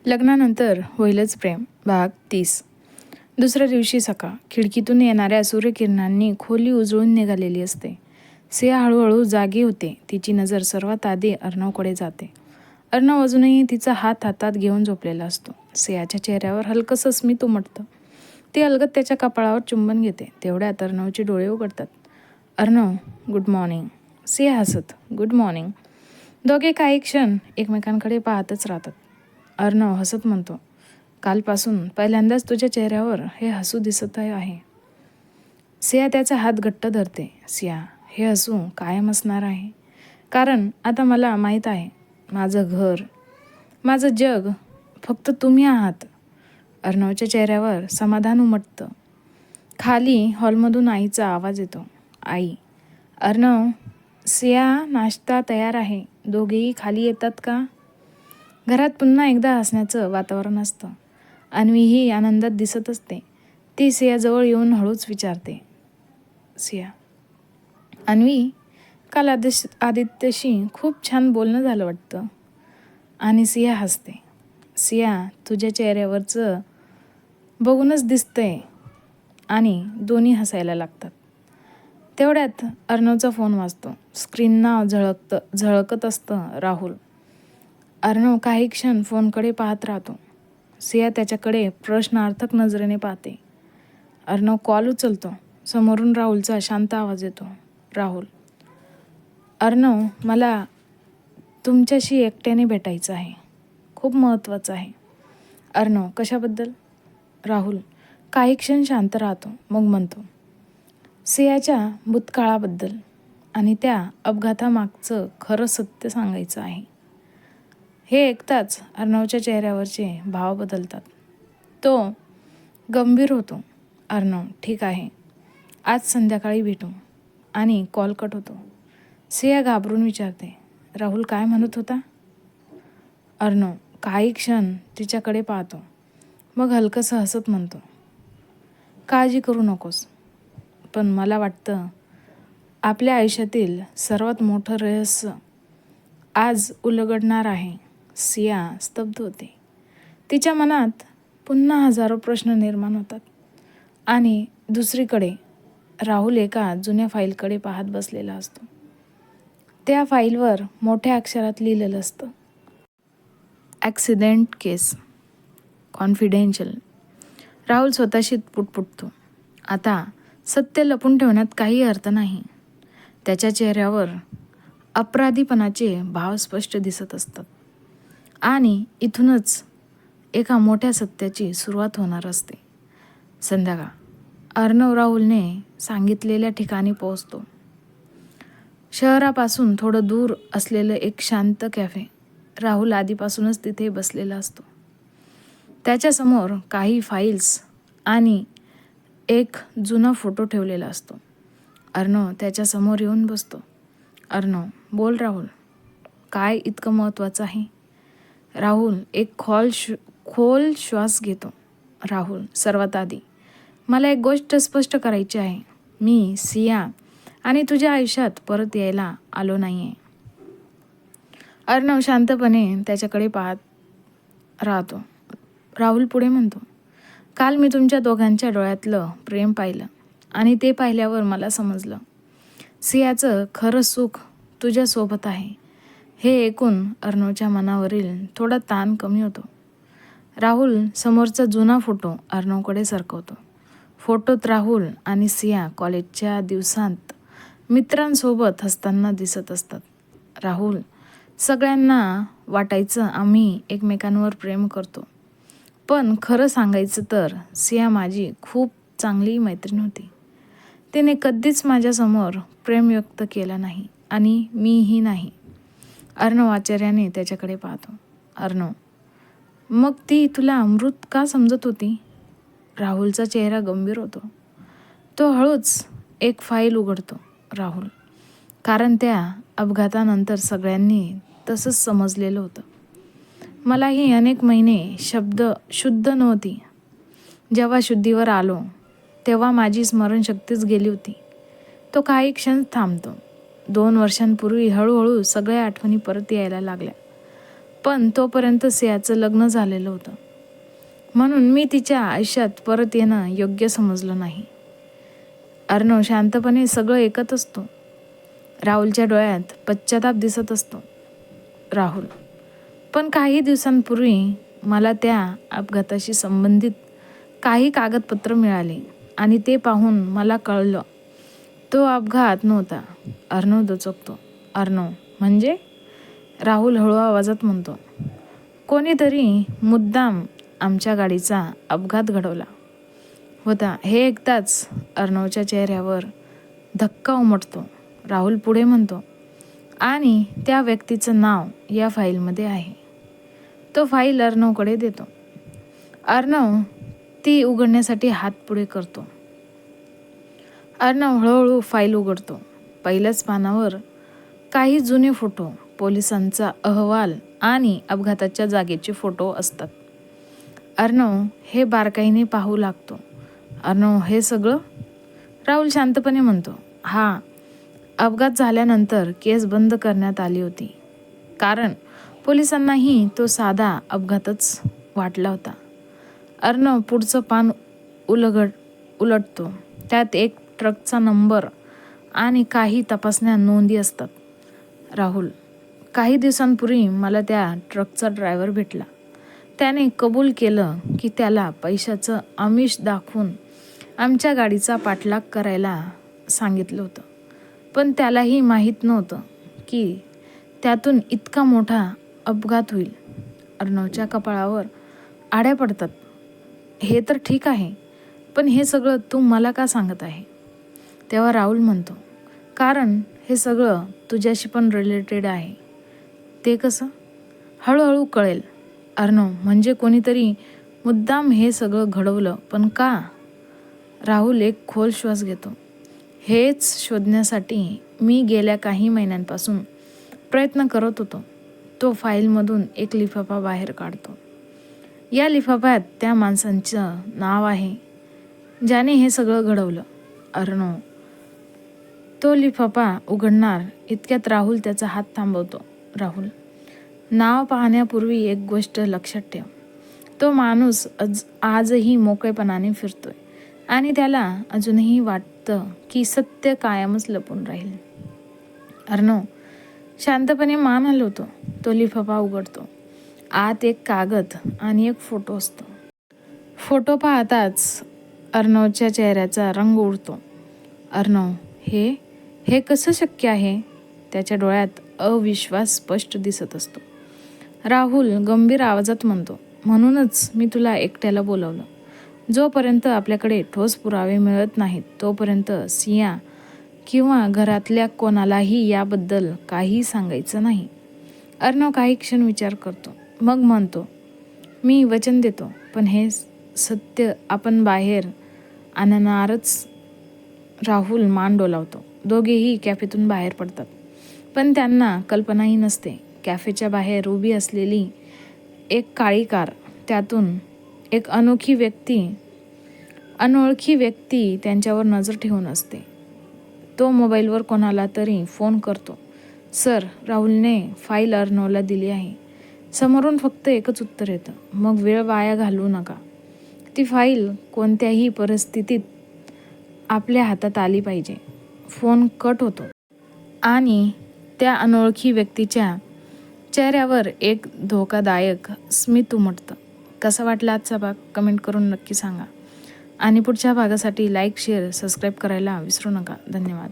लग्नानंतर होईलच प्रेम भाग 30. दुसऱ्या दिवशी सकाळ. खिडकीतून येणाऱ्या सूर्यकिरणांनी खोली उजळून निघालेली असते. सिया हळूहळू जागी होते. तिची नजर सर्वात आधी अर्णवकडे जाते. अर्णव अजूनही तिचा हात हातात घेऊन झोपलेला असतो. सियाच्या चेहऱ्यावर हलकंसं स्मित उमटतं. ती अलगद त्याच्या कपाळावर चुंबन घेते. तेवढ्यात अर्णवचे डोळे उघडतात. Arnav, good morning. सिया हसत, गुड मॉर्निंग. दोघे काही क्षण एकमेकांकडे पाहतच राहतात. अर्णव हसत म्हणतो, कालपासून पहिल्यांदाच तुझ्या चेहऱ्यावर हे हसू दिसत आहे. सिया त्याचा हात घट्ट धरते. सिया, हे हसू कायम असणार आहे. कारण आता मला माहीत आहे, माझं घर, माझं जग फक्त तुम्ही आहात. अर्णवच्या चेहऱ्यावर समाधान उमटतं. खाली हॉलमधून आईचा आवाज येतो. आई. अर्णव, सिया, नाश्ता तयार आहे. दोघेही खाली येतात का? घरात पुन्हा एकदा हसण्याचं वातावरण असतं. अन्वीही आनंदात दिसत असते. ती सियाजवळ येऊन हळूच विचारते, सिया, अन्वी, काल आदित्यशी खूप छान बोलणं झालं वाटतं. आणि सिया हसते. सिया, तुझ्या चेहऱ्यावरचं बघूनच दिसतंय. आणि दोन्ही हसायला लागतात. तेवढ्यात अर्णवचा फोन वाजतो. स्क्रीन नाव झळकत असतं, राहुल. अर्णव काही क्षण फोनकडे पाहत राहतो. सिया त्याच्याकडे प्रश्नार्थक नजरेने पाहते. अर्णव कॉल उचलतो. समोरून राहुलचा शांत आवाज येतो. राहुल. अर्णव, मला तुमच्याशी एकट्याने भेटायचं आहे. खूप महत्त्वाचं आहे. अर्णव, कशाबद्दल? राहुल काही क्षण शांत राहतो. मग म्हणतो, सियाच्या भूतकाळाबद्दल आणि त्या अपघातामागचं खरं सत्य सांगायचं आहे. हे ऐकताच अर्णवच्या चेहऱ्यावरचे भाव बदलतात. तो गंभीर होतो. अर्णव, ठीक आहे, आज संध्याकाळी भेटू. आणि कॉल कट होतो. सिया घाबरून विचारते, राहुल काय म्हणत होता? अर्णव काही क्षण तिच्याकडे पाहतो. मग हलकंसं हसत म्हणतो, काळजी करू नकोस. पण मला वाटतं आपल्या आयुष्यातील सर्वात मोठं रहस्य आज उलगडणार आहे. सिया स्तब्ध होते. तिच्या मनात पुन्हा हजारो प्रश्न निर्माण होतात. आणि दुसरीकडे राहुल एका जुन्या फाईलकडे पाहत बसलेला असतो. त्या फाईलवर मोठ्या अक्षरात लिहिलेलं असतं, ॲक्सिडेंट केस, कॉन्फिडेन्शियल. राहुल स्वतःशी पुटपुटतो, आता सत्य लपून ठेवण्यात काही अर्थ नाही. त्याच्या चेहऱ्यावर अपराधीपणाचे भाव स्पष्ट दिसत असतात. आणि इथूनच एका मोठ्या सत्याची सुरुवात होणार असते. संध्याकाळ. अर्णव राहुलने सांगितलेल्या ठिकाणी पोहोचतो. शहरापासून थोडं दूर असलेलं एक शांत कॅफे. राहुल आधीपासूनच तिथे बसलेला असतो. त्याच्यासमोर काही फाईल्स आणि एक जुना फोटो ठेवलेला असतो. अर्णव त्याच्यासमोर येऊन बसतो. अर्णव, बोल राहुल, काय इतकं महत्त्वाचं आहे? राहुल एक खोल श्वास घेतो. राहुल, सर्वात आधी मला एक गोष्ट स्पष्ट करायची आहे. मी सिया आणि तुझ्या आयुष्यात परत यायला आलो नाही आहे. अर्णव शांतपणे त्याच्याकडे पाहत राहतो. राहुल पुढे म्हणतो, काल मी तुमच्या दोघांच्या डोळ्यातलं प्रेम पाहिलं. आणि ते पाहिल्यावर मला समजलं, सियाचं खरं सुख तुझ्यासोबत आहे. हे ऐकून अर्णवच्या मनावरील थोडा ताण कमी होतो. राहुल समोरचा जुना फोटो अर्णवकडे सरकवतो. फोटोत राहुल आणि सिया कॉलेजच्या दिवसांत मित्रांसोबत हसताना दिसत असतात. राहुल, सगळ्यांना वाटायचं आम्ही एकमेकांवर प्रेम करतो. पण खरं सांगायचं तर सिया माझी खूप चांगली मैत्रीण होती. तिने कधीच माझ्यासमोर प्रेम व्यक्त केलं नाही आणि मीही नाही. अर्णव आश्चर्याने त्याच्याकडे पाहतो. अर्णव, मग ती तुला अमृत का समजत होती? राहुलचा चेहरा गंभीर होतो. तो हळूच एक फाईल उघडतो. राहुल, कारण त्या अपघातानंतर सगळ्यांनी तसंच समजलेलं होतं. मलाही अनेक महिने शुद्ध नव्हती. जेव्हा शुद्धीवर आलो तेव्हा माझी स्मरणशक्तीच गेली होती. तो काही क्षण थांबतो. 2 वर्षांपूर्वी हळूहळू सगळ्या आठवणी परत यायला लागल्या. पण तोपर्यंत सियाचं लग्न झालेलं होतं, म्हणून मी तिच्या आयुष्यात परत येणं योग्य समजलं नाही. अर्णव शांतपणे सगळं ऐकत असतो. राहुलच्या डोळ्यात पश्चाताप दिसत असतो. राहुल, पण काही दिवसांपूर्वी मला त्या अपघाताशी संबंधित काही कागदपत्र मिळाले आणि ते पाहून मला कळलं तो अपघात नव्हता. अर्णव दचकतो. अर्णव म्हणजे? राहुल हळू आवाजात म्हणतो, कोणीतरी मुद्दाम आमच्या गाडीचा अपघात घडवला होता. हे ऐकताच अर्णवच्या चेहऱ्यावर धक्का उमटतो. राहुल पुढे म्हणतो, आणि त्या व्यक्तीचं नाव या फाईलमध्ये आहे. तो फाईल अर्णवकडे देतो. अर्णव ती उघडण्यासाठी हात पुढे करतो. अर्णव हळूहळू फाईल उघडतो. पहिल्याच पानावर काही जुने फोटो, पोलिसांचा अहवाल आणि अपघाताच्या जागेचे फोटो असतात. अर्णव हे बारकाईने पाहू लागतो. अर्णव, हे सगळं? राहुल शांतपणे म्हणतो, हा, अपघात झाल्यानंतर केस बंद करण्यात आली होती, कारण पोलिसांनाही तो साधा अपघातच वाटला होता. अर्णव पुढचं पान उलटतो. त्यात एक ट्रकचा नंबर आणि काही तपासण्या नोंदी असतात. राहुल, काही दिवसांपूर्वी मला त्या ट्रकचा ड्रायव्हर भेटला. त्याने कबूल केलं की त्याला पैशाचं आमिष दाखवून आमच्या गाडीचा पाठलाग करायला सांगितलं होतं, पण त्यालाही माहीत नव्हतं की त्यातून इतका मोठा अपघात होईल. अर्णवच्या कपाळावर आड्या पडतात. हे तर ठीक आहे, पण हे सगळं तू मला का सांगत आहे? तेव्हा राहुल म्हणतो, कारण हे सगळं तुझ्याशी पण रिलेटेड आहे. ते कसं? हळूहळू कळेल. अर्णव, म्हणजे कोणीतरी मुद्दाम हे सगळं घडवलं, पण का? राहुल एक खोल श्वास घेतो. हेच शोधण्यासाठी मी गेल्या काही महिन्यांपासून प्रयत्न करत होतो. तो फाईलमधून एक लिफाफा बाहेर काढतो. या लिफाफ्यात त्या माणसांचं नाव आहे ज्याने हे सगळं घडवलं. अर्णव तो लिफाफा उघडणार इतक्यात राहुल त्याचा हात थांबवतो. राहुल, नाव पाहण्यापूर्वी एक गोष्ट लक्षात ठेव. तो माणूस आजही मोकळेपणाने फिरतोय आणि त्याला अजूनही वाटतं की सत्य कायमच लपून राहील. अर्णव शांतपणे मान हलवतो. तो लिफाफा उघडतो. आत एक कागद आणि एक फोटो असतो. फोटो पाहताच अर्णवच्या चेहऱ्याचा रंग उडतो. अर्णव, हे कसं शक्य आहे? त्याच्या डोळ्यात अविश्वास स्पष्ट दिसत असतो. राहुल गंभीर आवाजात म्हणतो, म्हणूनच मी तुला एकट्याला बोलावलं. जोपर्यंत आपल्याकडे ठोस पुरावे मिळत नाहीत तोपर्यंत सिया किंवा घरातल्या कोणालाही याबद्दल काही सांगायचं नाही. अर्णव काही क्षण विचार करतो, मग म्हणतो, मी वचन देतो, पण हे सत्य आपण बाहेर आणणारच. राहुल मान डोलावतो. दोघेही कॅफेतून बाहेर पडतात, पण त्यांना कल्पनाही नसते. कॅफेच्या बाहेर उभी असलेली एक काळी कार, त्यातून एक अनोळखी व्यक्ती त्यांच्यावर नजर ठेवून असते. तो मोबाईलवर कोणाला तरी फोन करतो. सर, राहुलने फाईल अर्णवला दिली आहे. समोरून फक्त एकच उत्तर येतं, मग वेळ वाया घालवू नका. ती फाईल कोणत्याही परिस्थितीत आपल्या हातात आली पाहिजे. फोन कट होतो आणि त्या अनोळखी व्यक्तीच्या चेहऱ्यावर एक धोकादायक स्मित उमटतं. कसा वाटला आजचा भाग कमेंट करून नक्की सांगा आणि पुढच्या भागासाठी लाईक, शेअर, सबस्क्राईब करायला विसरू नका. धन्यवाद.